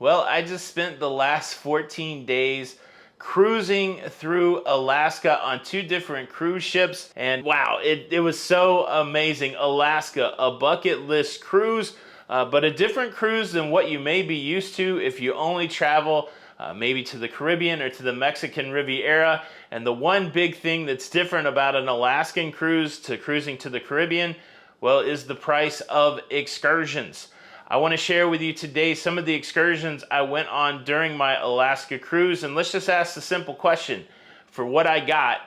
Well, I just spent the last 14 days cruising through Alaska on 2 different cruise ships, and wow, it was so amazing. Alaska, a bucket list cruise, but a different cruise than what you may be used to if you only travel maybe to the Caribbean or to the Mexican Riviera. And the one big thing that's different about an Alaskan cruise to cruising to the Caribbean, well, is the price of excursions. I want to share with you today some of the excursions I went on during my Alaska cruise, and let's just ask the simple question: for what I got,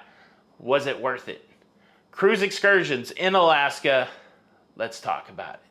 was it worth it? Cruise excursions in Alaska, let's talk about it.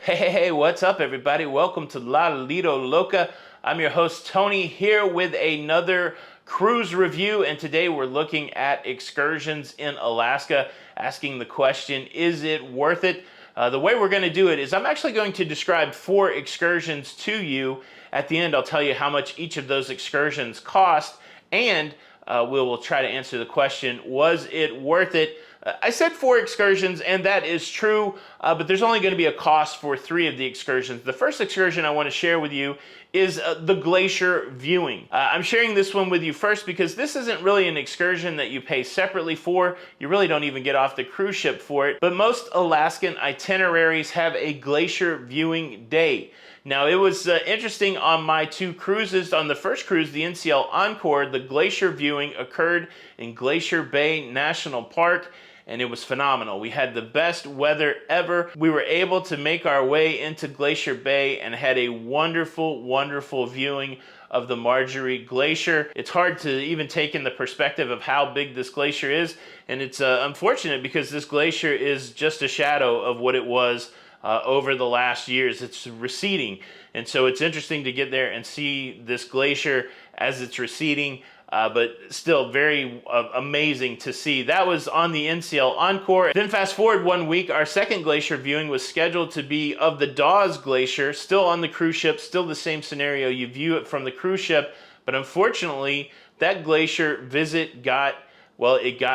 Hey, what's up everybody? Welcome to Lido, Loca. I'm your host Tony, here with another cruise review, and today we're looking at excursions in Alaska, asking the question, is it worth it? The way we're going to do it is I'm actually going to describe 4 excursions to you. At the end, I'll tell you how much each of those excursions cost, and we will try to answer the question, was it worth it? I said 4 excursions, and that is true, but there's only going to be a cost for 3 of the excursions. The first excursion I want to share with you is the glacier viewing. I'm sharing this one with you first because this isn't really an excursion that you pay separately for. You really don't even get off the cruise ship for it, but most Alaskan itineraries have a glacier viewing day. Now, it was interesting on my 2 cruises. On the first cruise, the NCL Encore, the glacier viewing occurred in Glacier Bay National Park, and it was phenomenal. We had the best weather ever. We were able to make our way into Glacier Bay and had a wonderful, wonderful viewing of the Marjorie Glacier. It's hard to even take in the perspective of how big this glacier is, and it's unfortunate because this glacier is just a shadow of what it was over the last years. It's receding, and so it's interesting to get there and see this glacier as it's receding, but still very amazing to see. That was on the NCL Encore. Then fast forward 1 week, our second glacier viewing was scheduled to be of the Dawes Glacier, still on the cruise ship, still the same scenario. You view it from the cruise ship, but unfortunately, that glacier visit got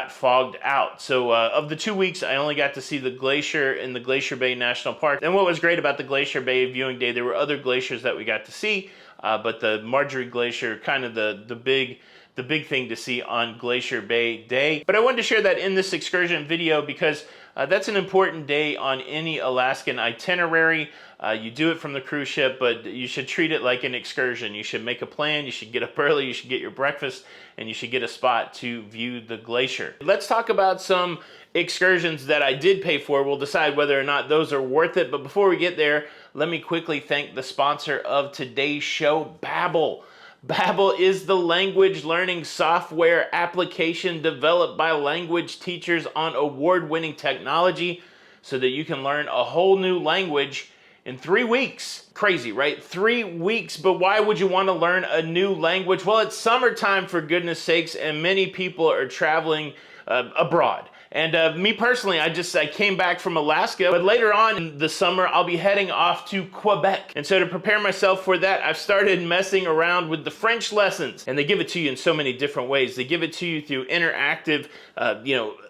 fogged out. So of the 2 weeks, I only got to see the glacier in the Glacier Bay National Park. And what was great about the Glacier Bay viewing day, there were other glaciers that we got to see, but the Marjorie Glacier, kind of the big thing to see on Glacier Bay Day. But I wanted to share that in this excursion video because that's an important day on any Alaskan itinerary. You do it from the cruise ship, but you should treat it like an excursion. You should make a plan, you should get up early, you should get your breakfast, and you should get a spot to view the glacier. Let's talk about some excursions that I did pay for. We'll decide whether or not those are worth it, but before we get there, let me quickly thank the sponsor of today's show, Babbel. Babbel is the language learning software application developed by language teachers on award-winning technology so that you can learn a whole new language in 3 weeks. Crazy, right? 3 weeks, but why would you want to learn a new language? Well, it's summertime, for goodness sakes, and many people are traveling abroad. And me personally, I came back from Alaska, but later on in the summer, I'll be heading off to Quebec. And so to prepare myself for that, I've started messing around with the French lessons. And they give it to you in so many different ways. They give it to you through interactive,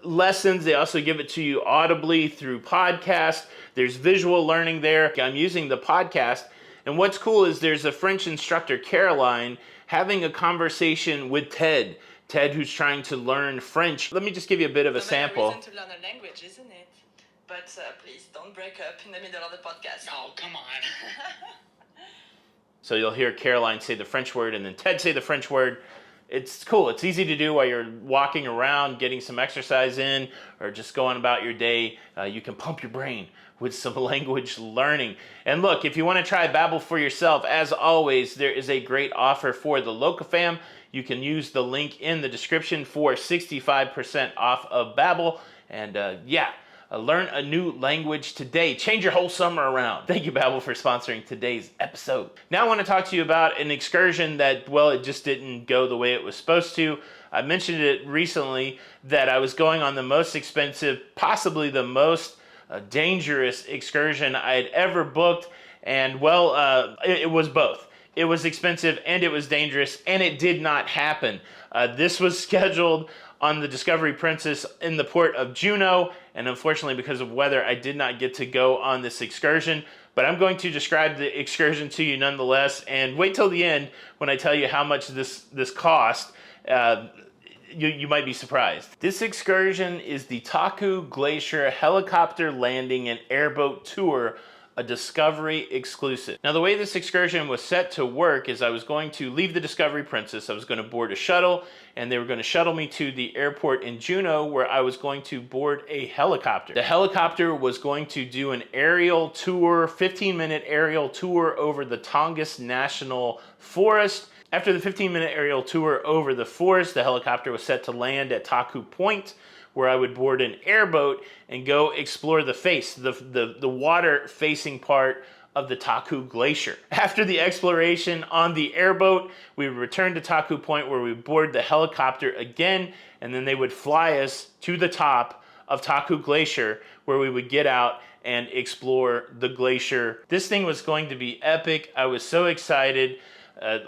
lessons. They also give it to you audibly through podcast. There's visual learning there. I'm using the podcast. And what's cool is there's a French instructor, Caroline, having a conversation with Ted, who's trying to learn French. Let me just give you a bit of a sample. Reason to learn a language, isn't it? But please don't break up in the middle of the podcast. Oh, come on. So you'll hear Caroline say the French word and then Ted say the French word. It's cool. It's easy to do while you're walking around, getting some exercise in, or just going about your day. You can pump your brain with some language learning. And look, if you want to try Babbel for yourself, as always, there is a great offer for the locafam. You can use the link in the description for 65% off of Babbel. And learn a new language today. Change your whole summer around. Thank you, Babbel, for sponsoring today's episode. Now I want to talk to you about an excursion that, well, it just didn't go the way it was supposed to. I mentioned it recently that I was going on the most expensive, possibly the most dangerous excursion I had ever booked. And, well, it was both. It was expensive and it was dangerous, and it did not happen. This was scheduled on the Discovery Princess in the port of Juneau, and unfortunately because of weather I did not get to go on this excursion, but I'm going to describe the excursion to you nonetheless, and wait till the end when I tell you how much this cost. You might be surprised. This excursion is the Taku Glacier Helicopter Landing and Airboat Tour, a Discovery exclusive. Now the way this excursion was set to work is I was going to leave the Discovery Princess, I was going to board a shuttle, and they were going to shuttle me to the airport in Juneau where I was going to board a helicopter. The helicopter was going to do an aerial tour, 15-minute aerial tour over the Tongass National Forest. After the 15-minute aerial tour over the forest, the helicopter was set to land at Taku Point, where I would board an airboat and go explore the face, the water-facing part of the Taku Glacier. After the exploration on the airboat, we would return to Taku Point where we would board the helicopter again, and then they would fly us to the top of Taku Glacier where we would get out and explore the glacier. This thing was going to be epic. I was so excited.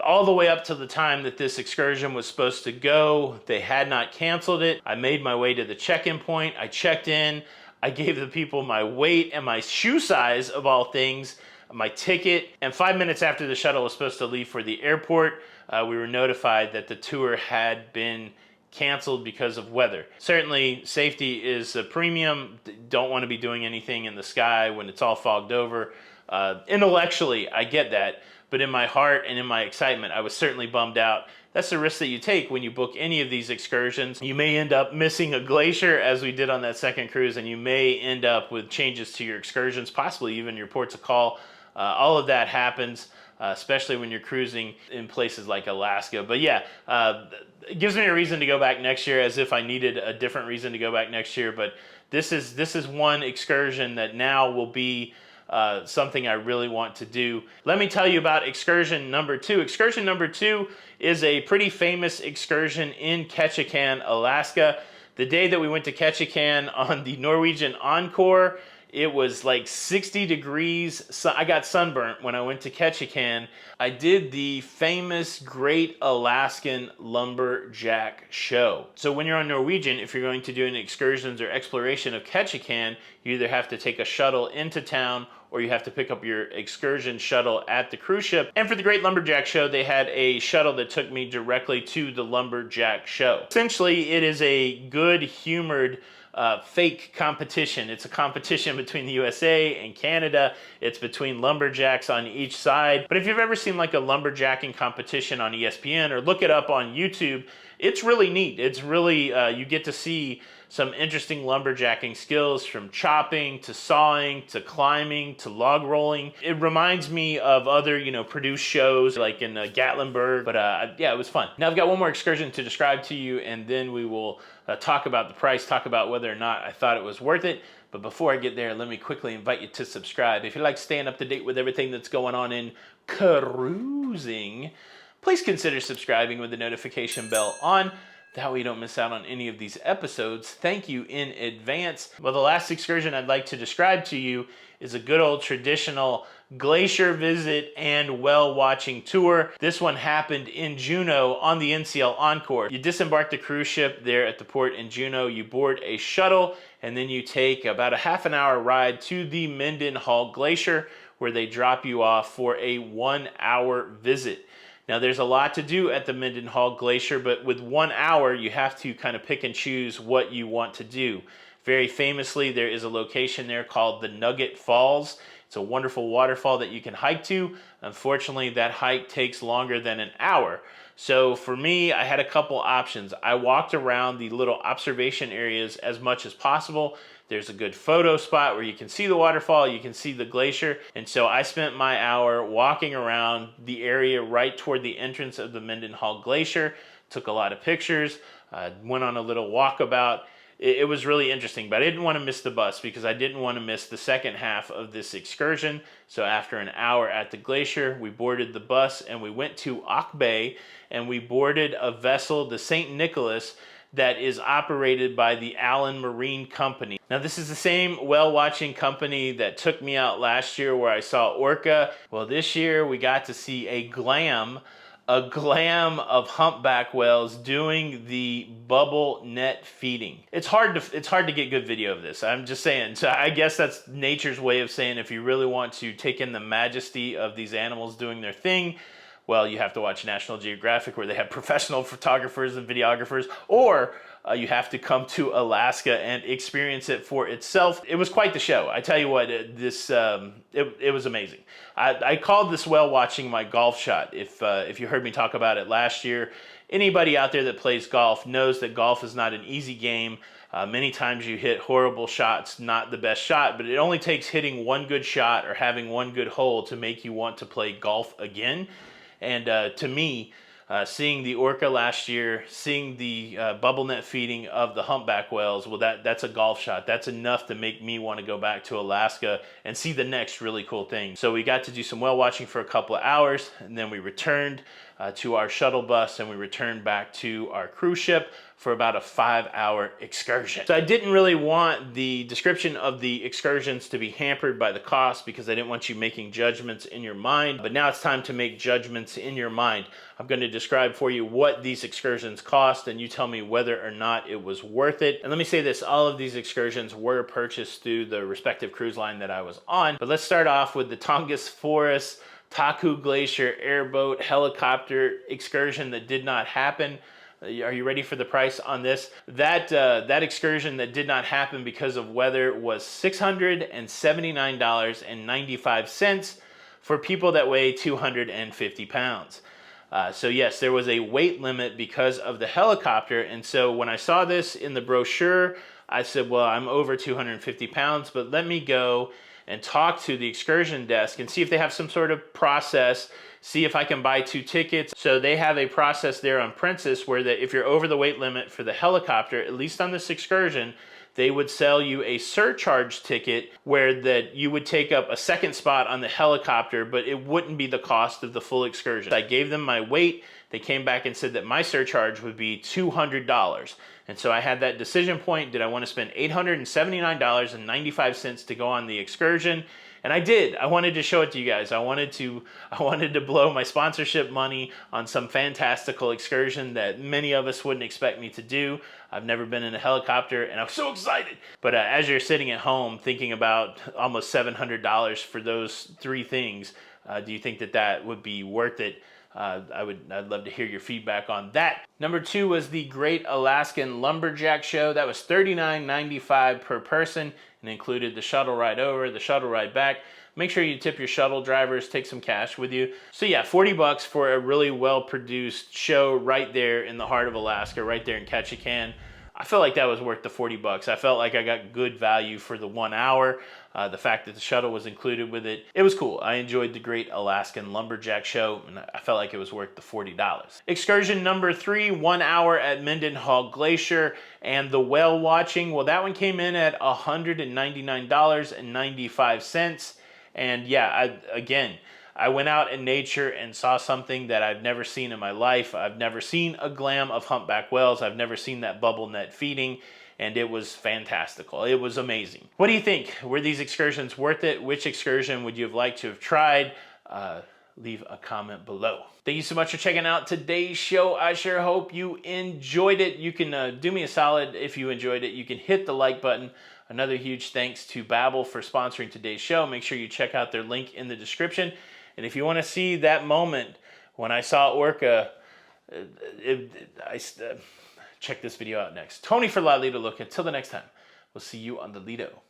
All the way up to the time that this excursion was supposed to go, they had not canceled it. I made my way to the check-in point. I checked in. I gave the people my weight and my shoe size, of all things, my ticket. And 5 minutes after the shuttle was supposed to leave for the airport, we were notified that the tour had been canceled because of weather. Certainly, safety is a premium. Don't want to be doing anything in the sky when it's all fogged over. Intellectually, I get that. But in my heart and in my excitement, I was certainly bummed out. That's the risk that you take when you book any of these excursions. You may end up missing a glacier, as we did on that second cruise, and you may end up with changes to your excursions, possibly even your ports of call. All of that happens, especially when you're cruising in places like Alaska. But yeah, it gives me a reason to go back next year, as if I needed a different reason to go back next year. But this is one excursion that now will be something I really want to do. Let me tell you about excursion number 2. Excursion number 2 is a pretty famous excursion in Ketchikan, Alaska. The day that we went to Ketchikan on the Norwegian Encore, it was like 60 degrees. So I got sunburnt when I went to Ketchikan. I did the famous Great Alaskan Lumberjack Show. So when you're on Norwegian, if you're going to do any excursions or exploration of Ketchikan, you either have to take a shuttle into town or you have to pick up your excursion shuttle at the cruise ship. And for the Great Lumberjack Show, they had a shuttle that took me directly to the Lumberjack Show. Essentially, it is a good-humored fake competition. It's a competition between the USA and Canada. It's between lumberjacks on each side. But if you've ever seen like a lumberjacking competition on ESPN or look it up on YouTube, it's really neat. It's really, you get to see some interesting lumberjacking skills, from chopping to sawing to climbing to log rolling. It reminds me of other, produced shows like in Gatlinburg, but yeah, it was fun. Now I've got one more excursion to describe to you, and then we will talk about the price, talk about whether or not I thought it was worth it. But before I get there, let me quickly invite you to subscribe. If you like staying up to date with everything that's going on in cruising, please consider subscribing with the notification bell on. That way you don't miss out on any of these episodes. Thank you in advance. Well, the last excursion I'd like to describe to you is a good old traditional glacier visit and whale watching tour. This one happened in Juneau on the NCL Encore. You disembark the cruise ship there at the port in Juneau, you board a shuttle, and then you take about a half-an-hour ride to the Mendenhall Glacier, where they drop you off for a 1-hour visit. Now there's a lot to do at the Mendenhall Glacier, but with 1 hour you have to kind of pick and choose what you want to do. Very famously, there is a location there called the Nugget Falls. It's a wonderful waterfall that you can hike to. Unfortunately, that hike takes longer than an hour. So for me, I had a couple options. I walked around the little observation areas as much as possible. There's a good photo spot where you can see the waterfall, you can see the glacier. And so I spent my hour walking around the area right toward the entrance of the Mendenhall Glacier, took a lot of pictures, went on a little walkabout. It was really interesting, but I didn't want to miss the bus because I didn't want to miss the second half of this excursion. So after an hour at the glacier, we boarded the bus and we went to Auk Bay, and we boarded a vessel, the St. Nicholas, that is operated by the Allen Marine Company. Now, this is the same whale watching company that took me out last year where I saw orca. Well, this year we got to see a glam of humpback whales doing the bubble net feeding. It's hard to get good video of this. I'm just saying. So I guess that's nature's way of saying if you really want to take in the majesty of these animals doing their thing, well, you have to watch National Geographic where they have professional photographers and videographers, or you have to come to Alaska and experience it for itself. It was quite the show. I tell you what, it was amazing. I called this whale watching my golf shot. If you heard me talk about it last year, anybody out there that plays golf knows that golf is not an easy game. Many times you hit horrible shots, not the best shot, but it only takes hitting one good shot or having one good hole to make you want to play golf again. And to me, seeing the orca last year, seeing the bubble net feeding of the humpback whales, well, that's a golf shot. That's enough to make me want to go back to Alaska and see the next really cool thing. So we got to do some whale watching for a couple of hours, and then we returned to our shuttle bus, and we returned back to our cruise ship for about a 5-hour excursion. So I didn't really want the description of the excursions to be hampered by the cost because I didn't want you making judgments in your mind, but now it's time to make judgments in your mind. I'm going to describe for you what these excursions cost, and you tell me whether or not it was worth it. And let me say this, all of these excursions were purchased through the respective cruise line that I was on. But let's start off with the Tongass Forest Taku Glacier airboat helicopter excursion that did not happen. Are you ready for the price on this? That excursion that did not happen because of weather was $679.95 for people that weigh 250 pounds. So yes, there was a weight limit because of the helicopter. And so when I saw this in the brochure, I said, well, I'm over 250 pounds, but let me go and talk to the excursion desk and see if they have some sort of process, see if I can buy 2 tickets. So they have a process there on Princess where if you're over the weight limit for the helicopter, at least on this excursion, they would sell you a surcharge ticket where that you would take up a second spot on the helicopter, but it wouldn't be the cost of the full excursion. I gave them my weight. They came back and said that my surcharge would be $200. And so I had that decision point. Did I want to spend $879.95 to go on the excursion? And I did. I wanted to show it to you guys. I wanted to blow my sponsorship money on some fantastical excursion that many of us wouldn't expect me to do. I've never been in a helicopter, and I was so excited. But as you're sitting at home thinking about almost $700 for those 3 things, do you think that would be worth it? I'd love to hear your feedback on that. Number 2 was the Great Alaskan Lumberjack Show. That was $39.95 per person and included the shuttle ride over, the shuttle ride back. Make sure you tip your shuttle drivers, take some cash with you. So yeah, $40 for a really well-produced show right there in the heart of Alaska, right there in Ketchikan. I felt like that was worth the $40. I felt like I got good value for the 1 hour. The fact that the shuttle was included with it, it was cool. I enjoyed the Great Alaskan Lumberjack Show, and I felt like it was worth the $40. Excursion number 3, 1 hour at Mendenhall Glacier, and the whale watching. Well, that one came in at $199.95. And yeah, I went out in nature and saw something that I've never seen in my life. I've never seen a glam of humpback whales. I've never seen that bubble net feeding, and it was fantastical. It was amazing. What do you think? Were these excursions worth it? Which excursion would you have liked to have tried? Leave a comment below. Thank you so much for checking out today's show. I sure hope you enjoyed it. You can do me a solid if you enjoyed it. You can hit the like button. Another huge thanks to Babbel for sponsoring today's show. Make sure you check out their link in the description. And if you want to see that moment when I saw orca, check this video out next. Tony for Lido Loca. Until the next time, we'll see you on the Lido.